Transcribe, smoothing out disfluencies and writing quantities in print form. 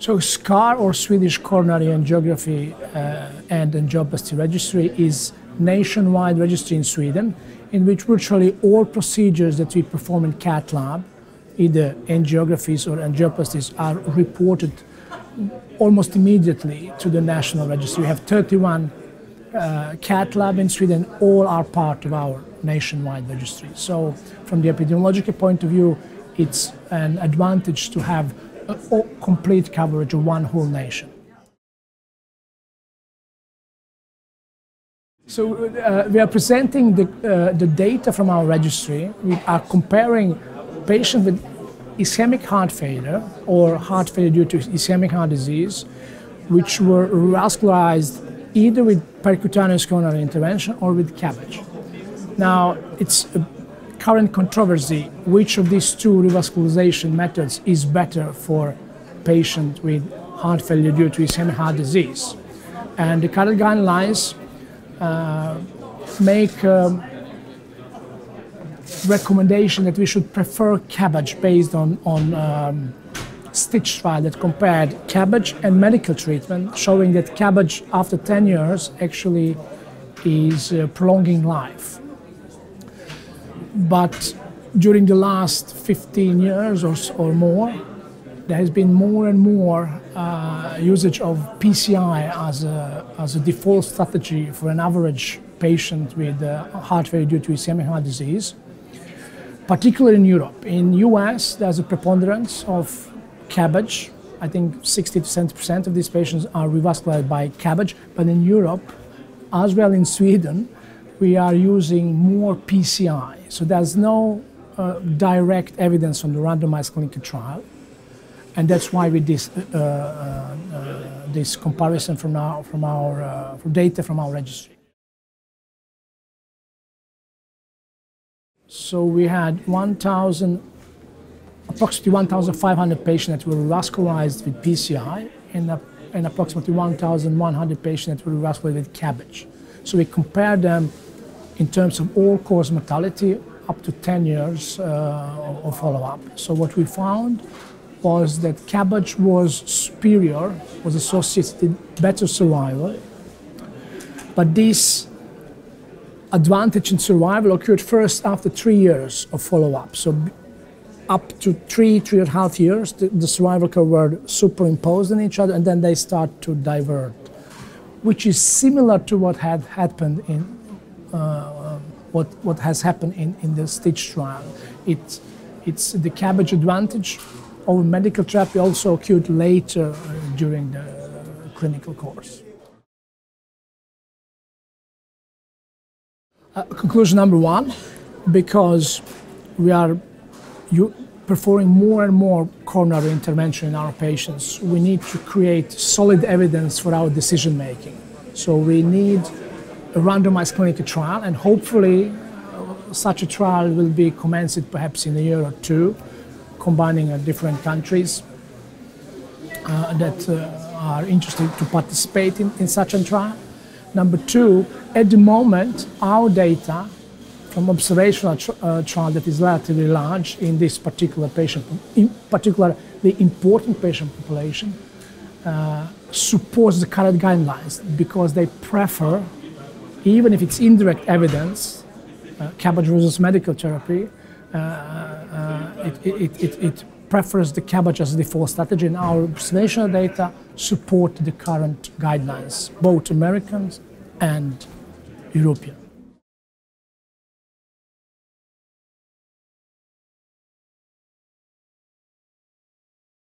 So SCAAR, or Swedish Coronary Angiography and Angioplasty Registry, is nationwide registry in Sweden, in which virtually all procedures that we perform in cath lab, either angiographies or angioplasties, are reported almost immediately to the national registry. We have 31 cath lab in Sweden. All are part of our nationwide registry. So from the epidemiological point of view, it's an advantage to have a complete coverage of one whole nation. So we are presenting the data from our registry. We are comparing patients with ischemic heart failure or heart failure due to ischemic heart disease, which were revascularized either with percutaneous coronary intervention or with CABG. Now, it's a current controversy which of these two revascularization methods is better for patients with heart failure due to ischemic heart disease. And the current guidelines make recommendation that we should prefer CABG based on stitch trial that compared CABG and medical treatment, showing that CABG after 10 years actually is prolonging life. But during the last 15 years or more, there has been more and more usage of PCI as a default strategy for an average patient with heart failure due to ischemic heart disease, particularly in Europe. In US, there's a preponderance of CABG. I think 60 to 70% of these patients are revascularized by CABG, but in Europe, as well in Sweden, we are using more PCI. So there's no direct evidence from the randomized clinical trial. And that's why we did this comparison from data from our registry. So we had approximately 1,500 patients that were revascularized with PCI and approximately 1,100 patients that were revascularized with CABG. So we compared them in terms of all-cause mortality up to 10 years of follow-up. So what we found was that CABG was superior, was associated with better survival, but this advantage in survival occurred first after 3 years of follow-up. So up to 3.5 years, the survival curve were superimposed on each other, and then they start to divert, which is similar to what had happened in what has happened in the stitch trial. It's the CABG advantage over medical therapy also occurred later during the clinical course. Conclusion number one, because we are performing more and more coronary intervention in our patients, we need to create solid evidence for our decision making. So we need a randomized clinical trial, and hopefully such a trial will be commenced perhaps in a year or two, combining different countries that are interested to participate in such a trial. Number two, at the moment, our data from observational trial that is relatively large in this particular patient, in particular the important patient population, supports the current guidelines because they prefer, even if it's indirect evidence, CABG versus medical therapy, it prefers the CABG as a default strategy, and our observational data support the current guidelines, both Americans and European.